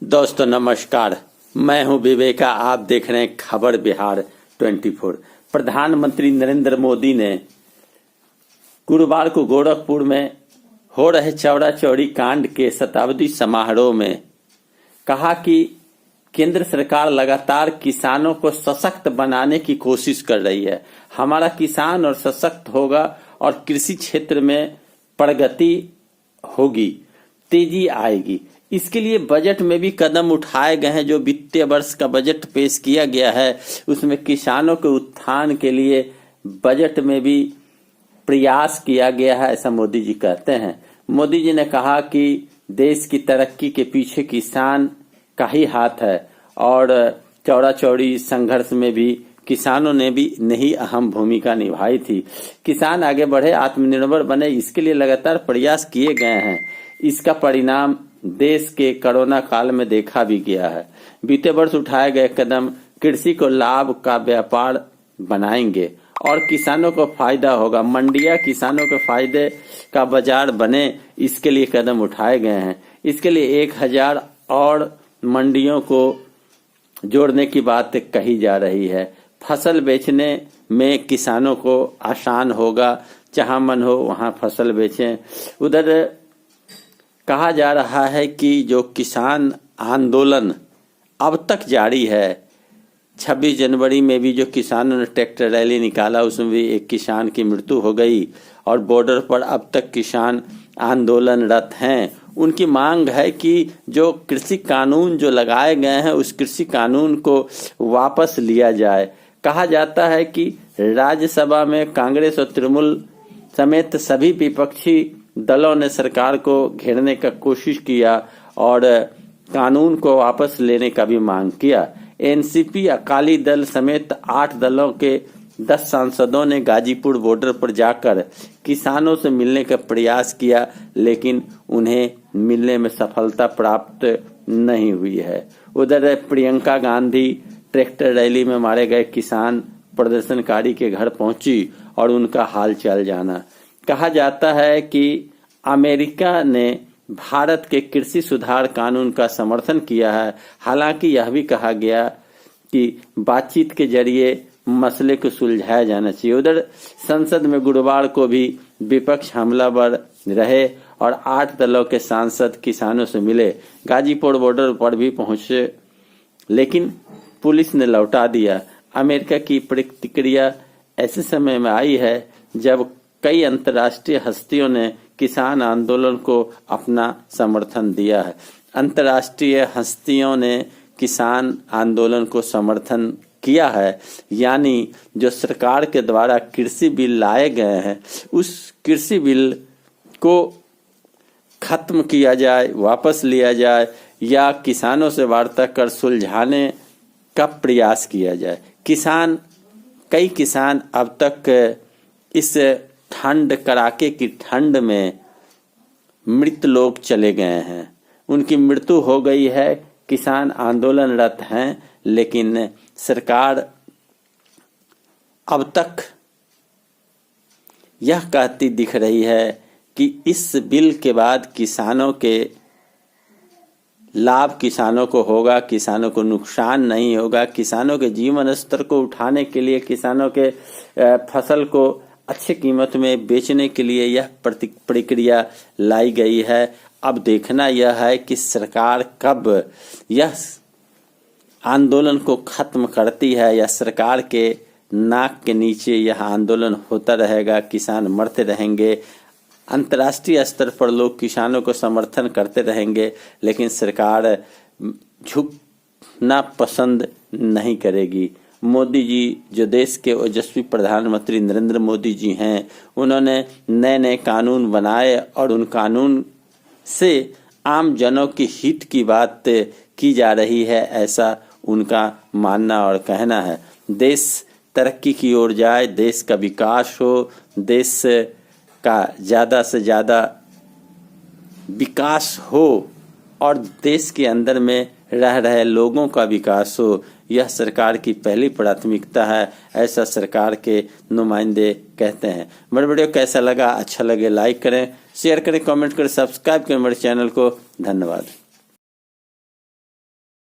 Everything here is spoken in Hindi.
दोस्तों नमस्कार, मैं हूं विवेका। आप देख रहे हैं खबर बिहार 24। प्रधानमंत्री नरेंद्र मोदी ने गुरुवार को गोरखपुर में हो रहे चौरा चौरी कांड के शताब्दी समारोह में कहा कि केंद्र सरकार लगातार किसानों को सशक्त बनाने की कोशिश कर रही है। हमारा किसान और सशक्त होगा और कृषि क्षेत्र में प्रगति होगी, तेजी आएगी। इसके लिए बजट में भी कदम उठाए गए हैं। जो वित्तीय वर्ष का बजट पेश किया गया है उसमें किसानों के उत्थान के लिए बजट में भी प्रयास किया गया है, ऐसा मोदी जी कहते हैं। मोदी जी ने कहा कि देश की तरक्की के पीछे किसान का ही हाथ है और चौरा चौरी संघर्ष में भी किसानों ने भी नहीं अहम भूमिका निभाई थी। किसान आगे बढ़े, आत्मनिर्भर बने, इसके लिए लगातार प्रयास किए गए हैं। इसका परिणाम देश के कोरोना काल में देखा भी गया है। बीते वर्ष उठाए गए कदम कृषि को लाभ का व्यापार बनाएंगे और किसानों को फायदा होगा। मंडियां किसानों के फायदे का बाजार बने, इसके लिए कदम उठाए गए हैं। इसके लिए 1000 और मंडियों को जोड़ने की बात कही जा रही है। फसल बेचने में किसानों को आसान होगा, जहां मन हो वहां फसल बेचें। उधर कहा जा रहा है कि जो किसान आंदोलन अब तक जारी है, 26 जनवरी में भी जो किसानों ने ट्रैक्टर रैली निकाला उसमें भी एक किसान की मृत्यु हो गई और बॉर्डर पर अब तक किसान आंदोलनरत हैं। उनकी मांग है कि जो कृषि कानून जो लगाए गए हैं उस कृषि कानून को वापस लिया जाए। कहा जाता है कि राज्यसभा में कांग्रेस और तृणमूल समेत सभी विपक्षी दलों ने सरकार को घेरने का कोशिश किया और कानून को वापस लेने का भी मांग किया। एनसीपी, अकाली दल समेत 8 दलों के 10 सांसदों ने गाजीपुर बॉर्डर पर जाकर किसानों से मिलने का प्रयास किया, लेकिन उन्हें मिलने में सफलता प्राप्त नहीं हुई है। उधर प्रियंका गांधी ट्रैक्टर रैली में मारे गए किसान प्रदर्शनकारी के घर पहुंची और उनका हाल चाल जाना। कहा जाता है कि अमेरिका ने भारत के कृषि सुधार कानून का समर्थन किया है। हालांकि यह भी कहा गया कि बातचीत के जरिए मसले को सुलझाया जाना चाहिए। उधर संसद में गुरुवार को भी विपक्ष हमलावर रहे और 8 दलों के सांसद किसानों से मिले। गाजीपुर बॉर्डर पर भी पहुंचे, लेकिन पुलिस ने लौटा दिया। अमेरिका की प्रतिक्रिया ऐसे समय में आई है जब कई अंतर्राष्ट्रीय हस्तियों ने किसान आंदोलन को अपना समर्थन दिया है। अंतर्राष्ट्रीय हस्तियों ने किसान आंदोलन को समर्थन किया है, यानी जो सरकार के द्वारा कृषि बिल लाए गए हैं उस कृषि बिल को खत्म किया जाए, वापस लिया जाए या किसानों से वार्ता कर सुलझाने का प्रयास किया जाए। कई किसान अब तक इस ठंड, कड़ाके की ठंड में मृत लोग चले गए हैं, उनकी मृत्यु हो गई है। किसान आंदोलनरत हैं, लेकिन सरकार अब तक यह कहती दिख रही है कि इस बिल के बाद किसानों के लाभ किसानों को होगा, किसानों को नुकसान नहीं होगा। किसानों के जीवन स्तर को उठाने के लिए, किसानों के फसल को अच्छी कीमत में बेचने के लिए यह प्रक्रिया लाई गई है। अब देखना यह है कि सरकार कब यह आंदोलन को खत्म करती है या सरकार के नाक के नीचे यह आंदोलन होता रहेगा, किसान मरते रहेंगे। अंतर्राष्ट्रीय स्तर पर लोग किसानों को समर्थन करते रहेंगे, लेकिन सरकार झुकना पसंद नहीं करेगी। मोदी जी, जो देश के ओजस्वी प्रधानमंत्री नरेंद्र मोदी जी हैं, उन्होंने नए नए कानून बनाए और उन कानून से आम जनों के हित की बात की जा रही है, ऐसा उनका मानना और कहना है। देश तरक्की की ओर जाए, देश का विकास हो, देश का ज़्यादा से ज़्यादा विकास हो और देश के अंदर में रह रहे लोगों का विकास हो, यह सरकार की पहली प्राथमिकता है, ऐसा सरकार के नुमाइंदे कहते हैं। मेरा वीडियो कैसा लगा? अच्छा लगे लाइक करें, शेयर करें, कमेंट करें, सब्सक्राइब करें मेरे चैनल को। धन्यवाद।